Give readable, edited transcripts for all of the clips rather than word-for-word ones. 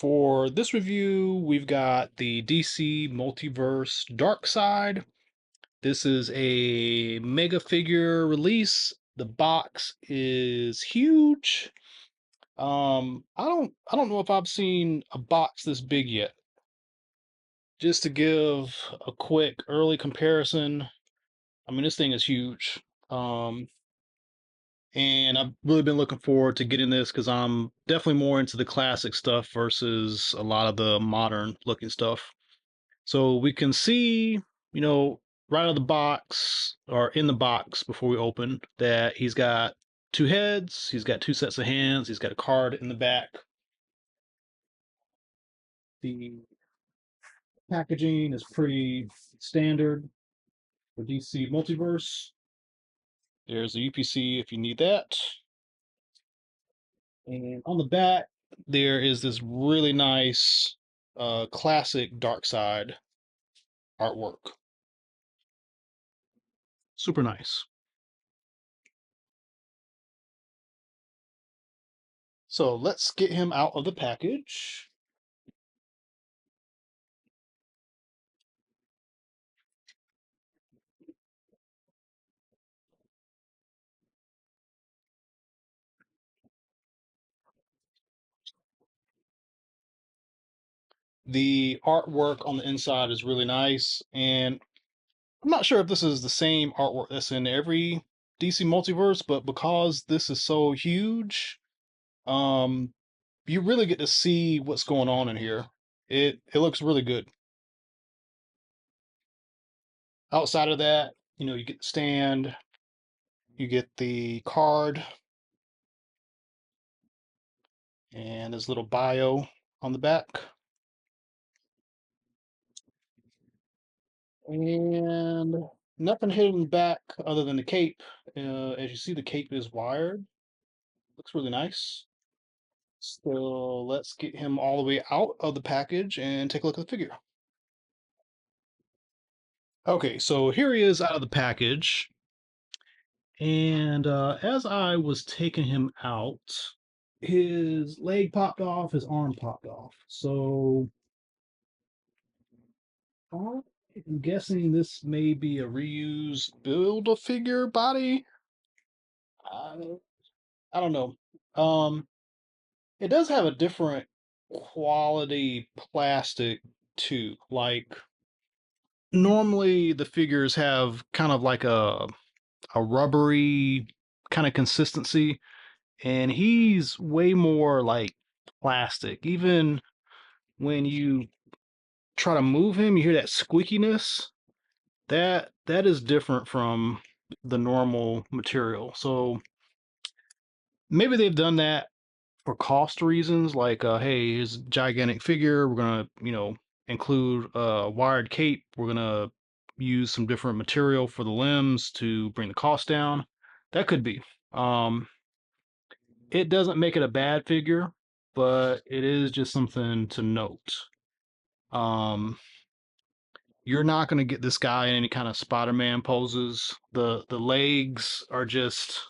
For this review, we've got the DC Multiverse Darkseid. This is a mega figure release. The box is huge. I don't know if I've seen a box this big yet. Just to give a quick early comparison, I mean this thing is huge. And I've really been looking forward to getting this because I'm definitely more into the classic stuff versus a lot of the modern looking stuff. So we can see, right out of the box or in the box before we open that he's got two heads, he's got two sets of hands, he's got a card in the back. The packaging is pretty standard for DC Multiverse. There's a UPC if you need that. And on the back, there is this really nice classic Darkseid artwork. Super nice. So let's get him out of the package. The artwork on the inside is really nice, and I'm not sure if this is the same artwork that's in every DC multiverse, but because this is so huge, um, you really get to see what's going on in here. It looks really good. Outside of that, you get the stand, you get the card, and this little bio on the back. And nothing hidden back other than the cape. As you see, the cape is wired. Looks really nice. So let's get him all the way out of the package and take a look at the figure. Okay, so here he is out of the package. And as I was taking him out, his leg popped off, his arm popped off. So I'm guessing this may be a reused Build-A-Figure body. I, I don't know. Um, it does have a different quality plastic too. Like normally the figures have kind of like a rubbery kind of consistency, and he's way more like plastic. Even when you try to move him, you hear that squeakiness. That is different from the normal material. So maybe they've done that for cost reasons, like hey, here's a gigantic figure, we're gonna include a wired cape, we're gonna use some different material for the limbs to bring the cost down. That could be. um it doesn't make it a bad figure, but it is just something to note. um you're not going to get this guy in any kind of Spider-Man poses. The legs are just,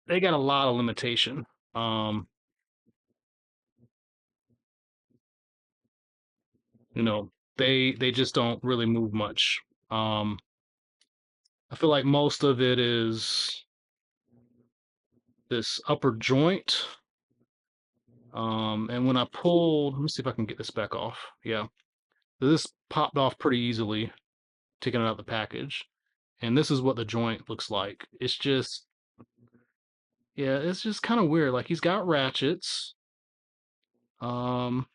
they got a lot of limitation. um you know they just don't really move much. I feel like most of it is this upper joint. And when I pulled, let me see if I can get this back off. Yeah, this popped off pretty easily taking it out of the package, and this is what the joint looks like. It's just, yeah, it's just kind of weird. Like he's got ratchets. um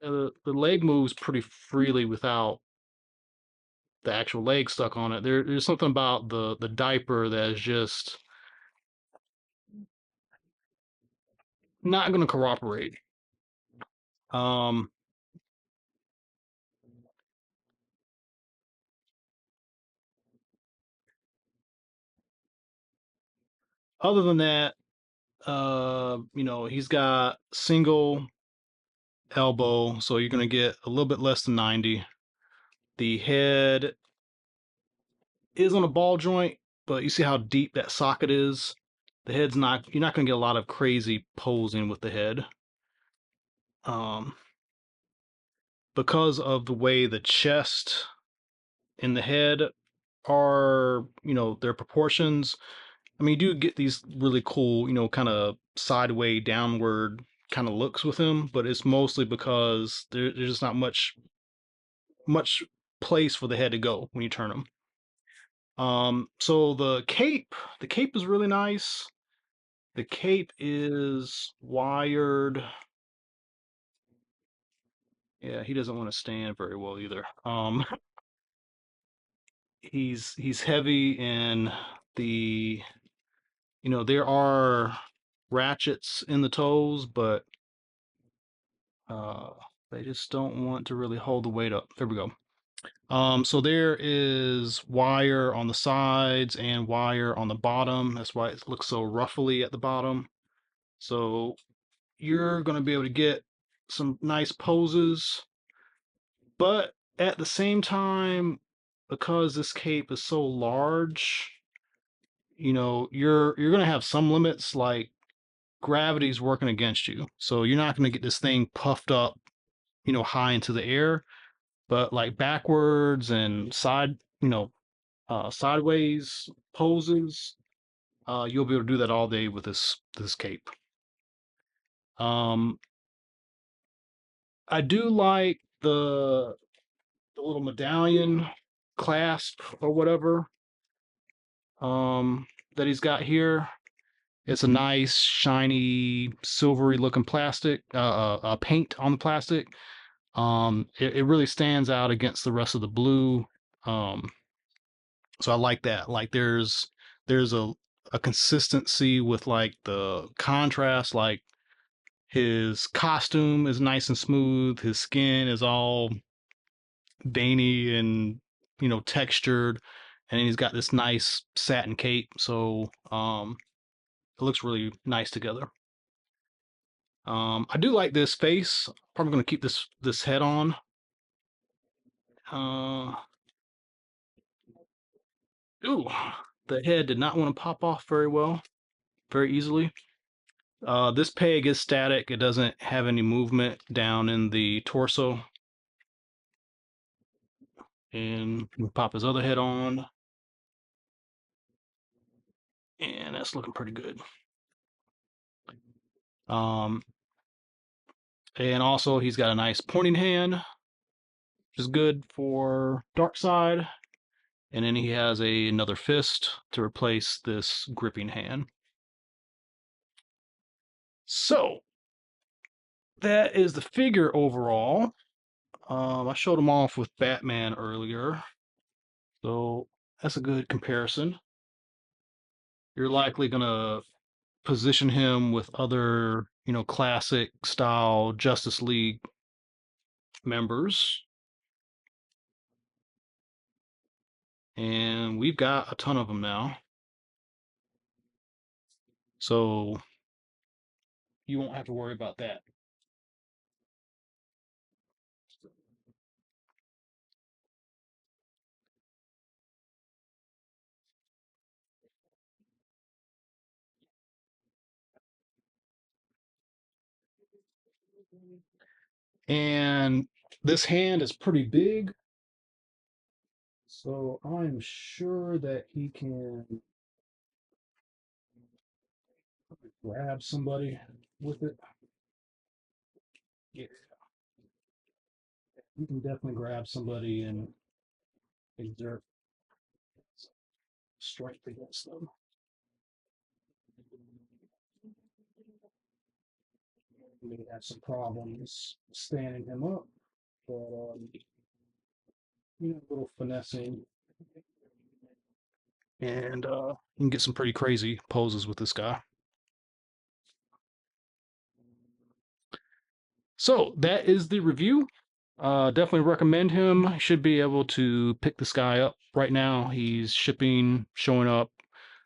the leg moves pretty freely without the actual leg stuck on it. There's something about the diaper that is just not going to cooperate. Um, Other than that, he's got single elbow, so you're going to get a little bit less than 90. The head is on a ball joint, but you see how deep that socket is. The head's not, you're not going to get a lot of crazy posing with the head. Um, because of the way the chest and the head are, their proportions. I mean, you do get these really cool, kind of sideways downward kind of looks with him, but it's mostly because there's just not much place for the head to go when you turn him. So the cape is really nice. The cape is wired. Yeah, he doesn't want to stand very well either. He's heavy in the, there are ratchets in the toes, but uh, they just don't want to really hold the weight up. There we go. So there is wire on the sides and wire on the bottom. That's why it looks so ruffly at the bottom. So you're going to be able to get some nice poses, but at the same time, because this cape is so large, you're going to have some limits, like gravity's working against you. So you're not going to get this thing puffed up, high into the air, but like backwards and sideways poses, you'll be able to do that all day with this cape. Um, I do like the little medallion clasp or whatever that he's got here. It's a nice shiny silvery looking plastic paint on the plastic. It really stands out against the rest of the blue. Um, so I like that. Like there's a consistency with like the contrast. Like his costume is nice and smooth. His skin is all veiny and textured, and he's got this nice satin cape. So it looks really nice together. I do like this face. Probably going to keep this head on. Uh, ooh, the head did not want to pop off very well, very easily. This peg is static. It doesn't have any movement down in the torso. And we pop his other head on. And that's looking pretty good. Um, and also he's got a nice pointing hand, which is good for Darkseid. And then he has another fist to replace this gripping hand. So that is the figure overall. I showed him off with Batman earlier, so that's a good comparison. You're likely gonna position him with other, classic style Justice League members, and we've got a ton of them now, so you won't have to worry about that. And this hand is pretty big, so I'm sure that he can grab somebody with it. Yeah, he can definitely grab somebody and exert strength against them. He may have some problems standing him up, but a little finessing, and you can get some pretty crazy poses with this guy. So that is the review. Definitely recommend him. Should be able to pick this guy up right now. He's shipping, showing up.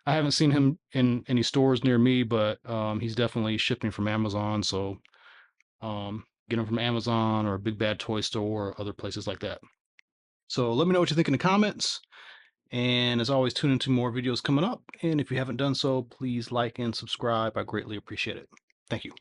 I haven't seen him in any stores near me, but he's definitely shipping from Amazon. So get him from Amazon or Big Bad Toy Store or other places like that. So let me know what you think in the comments. And as always, tune into more videos coming up. And if you haven't done so, please like and subscribe. I greatly appreciate it. Thank you.